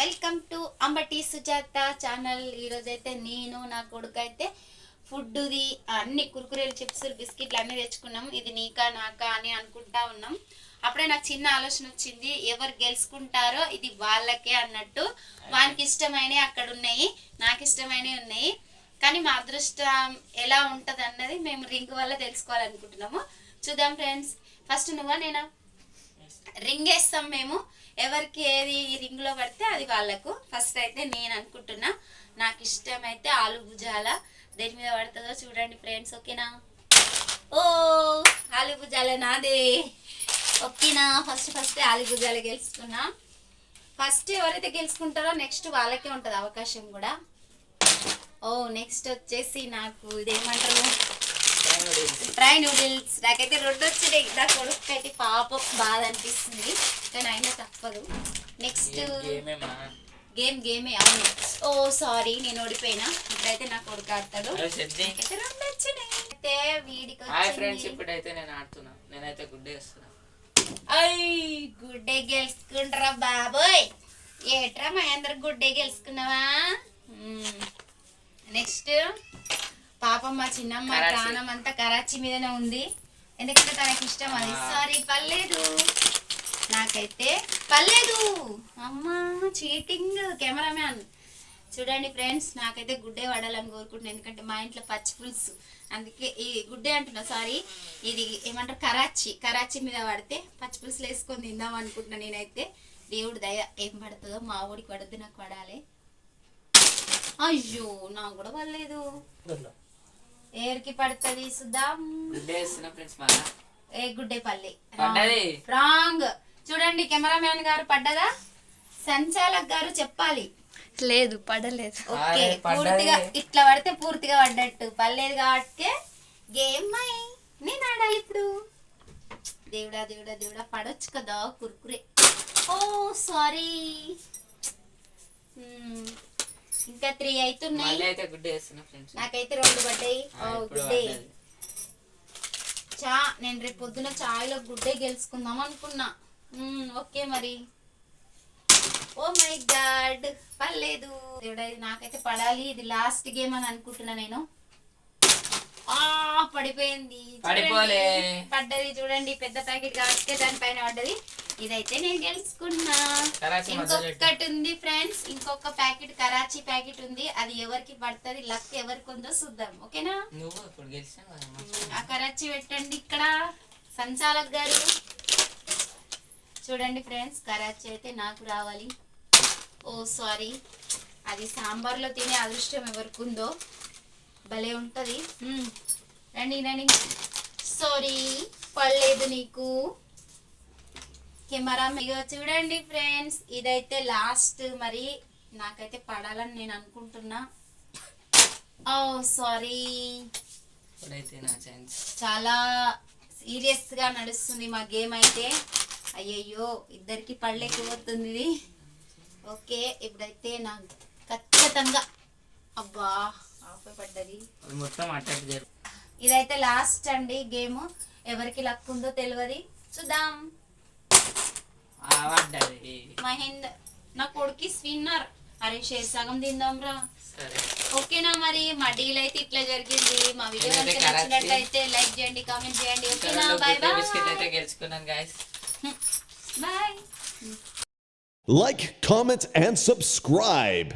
Welcome to Ambati Sujatha channel. ఈరోజైతే నేను నా కొడుకు అయితే ఫుడ్ది అన్ని కుర్కురేలు చిప్స్ బిస్కెట్లు అన్నీ తెచ్చుకున్నాం. ఇది నీకా నాకా అని అనుకుంటా ఉన్నాం. అప్పుడే నాకు చిన్న ఆలోచన వచ్చింది, ఎవరు గెలుచుకుంటారో ఇది వాళ్ళకే అన్నట్టు. వానికి ఇష్టమైనవి అక్కడ ఉన్నాయి, నాకు ఇష్టమైనవి ఉన్నాయి. కానీ మా అదృష్టం ఎలా ఉంటుంది అన్నది మేము రింగ్ వల్ల తెలుసుకోవాలనుకుంటున్నాము. చూద్దాం ఫ్రెండ్స్. ఫస్ట్ నువ్వా నేనా? రింగ్ వేస్తాం మేము, ఎవరికి ఏది రింగ్ లో పడితే అది వాళ్ళకు. ఫస్ట్ అయితే నేను అనుకుంటున్నా, నాకు ఇష్టం అయితే ఆలు భుజాల. దేని మీద పడుతుందో చూడండి ఫ్రెండ్స్. ఓకేనా? ఓ ఆలు భుజాల నాదే. ఓకేనా? ఫస్ట్ ఆలు భుజాల గెలుచుకున్నా. ఫస్ట్ ఎవరైతే గెలుచుకుంటారో నెక్స్ట్ వాళ్ళకే ఉంటుంది అవకాశం కూడా. ఓ నెక్స్ట్ వచ్చేసి నాకు ఇదేమంటారు, ఫ్రై నూడిల్స్. నాకైతే రెండు వచ్చినాయి. నా కొడుకు అయితే పాపం బాధ అనిపిస్తుంది, కానీ అయినా తప్పదు. నెక్స్ట్ గేమే. అవును, ఓ సారీ నేను ఓడిపోయినా. ఇప్పుడైతే నా కొడుకు ఆడతాడు. అయితే రెండు వచ్చినాయి. అయితే వీడికి ఇప్పుడైతే నేను ఆడుతున్నా. నేనైతే గుడ్డే వస్తున్నా. గుడ్డే గెలుచుకుంటారా బాబోయ్? ఏట్రా మహేంద్ర గుడ్డే గెలుచుకున్నావా? నెక్స్ట్ పాపం మా చిన్నమ్మ ప్రాణం అంతా కరాచీ మీదనే ఉంది, ఎందుకంటే తనకి ఇష్టం అది. సారీ పర్లేదు, నాకైతే పర్లేదు. అమ్మా చీటింగ్ కెమెరామ్యాన్. చూడండి ఫ్రెండ్స్, నాకైతే గుడ్డే పడాలని కోరుకుంటున్నాను, ఎందుకంటే మా ఇంట్లో పచ్చి పులుసు. అందుకే ఈ గుడ్డే అంటున్నా, సారీ ఇది ఏమంటారు కరాచీ మీద పడితే పచ్చి పులుసులు వేసుకొని తిందాం అనుకుంటున్నా. నేనైతే దేవుడు దయ ఏం పడుతుందో, మా ఊడికి పడుద్ది, నాకు పడాలి. అయ్యో నాకు కూడా పడలేదు. ఏరికి పడుతుంది చూద్దాం. ఏ గుడ్డే పల్లి రాంగ్. చూడండి కెమెరామ్యాన్ గారు, పడ్డదా? సంచాలక్ గారు చెప్పాలి. లేదు పడలేదు. ఓకే, పూర్తిగా ఇట్లా పడితే పూర్తిగా పడ్డట్టు. పర్లేదు కాబట్టి గేమ్ నేను ఆడాలి ఇప్పుడు. దేవుడా దేవుడా దేవుడా, పడొచ్చు కదా కుర్కురే. ఓ సారీ, ఇంకా 3 అవుతున్నాయి. నాకైతే 2 పడ్డాయి. గుడ్డే నేను రేపు పొద్దున చాయ్లో గుడ్డే గెలుచుకుందాం అనుకున్నా. ఓకే మరి. ఓ మై గాడ్, పర్లేదు. నాకైతే పడాలి, ఇది లాస్ట్ గేమ్ అని అనుకుంటున్నా నేను. పడిపోయింది, పడ్డది. చూడండి పెద్ద ప్యాకెట్ కాబట్టి దానిపైన పడ్డది. ఇదైతే నేను గెలుచుకున్నా. ఇంకొకటి ఉంది ఫ్రెండ్స్, ఇంకొక ప్యాకెట్ కరాచీ ప్యాకెట్ ఉంది. అది ఎవరికి పడుతుంది, లక్ ఎవరికి ఉందో చూద్దాం. ఓకేనా? ఆ కరాచీ పెట్టండి ఇక్కడ సంచాలక్ గారు. చూడండి ఫ్రెండ్స్, కరాచీ అయితే నాకు రావాలి. ఓ సారీ, అది సాంబార్లో తినే అదృష్టం ఎవరికి ఉందో. భలే ఉంటుంది. రండి. సారీ పడలేదు నీకు. కెమెరా చూడండి ఫ్రెండ్స్, ఇదైతే లాస్ట్. మరి నాకైతే పడాలని నేను అనుకుంటున్నా. ఓ సారీ, చాలా సీరియస్ గా నడుస్తుంది మా గేమ్ అయితే. అయ్యయ్యో, ఇద్దరికి పడలేకపోతుంది ఇది. ఓకే, ఇప్పుడైతే నాకు ఖచ్చితంగా అబ్బా పడ్డది. ఇదైతే లాస్ట్ అండి గేమ్. ఎవరికి లక్ ఉందో తెలియదు, చూద్దాం. మహేందర్ నా కొడుకు విన్నర్. అరే షేర్ సగం తిందాం రా. ఓకేనా? మరి మా డీల్ అయితే ఇట్లా జరిగింది. మా వీడియో నచ్చినట్లయితే లైక్ చేయండి, కామెంట్ చేయండి. ఓకేనా? Bye bye. Like, comment, and subscribe.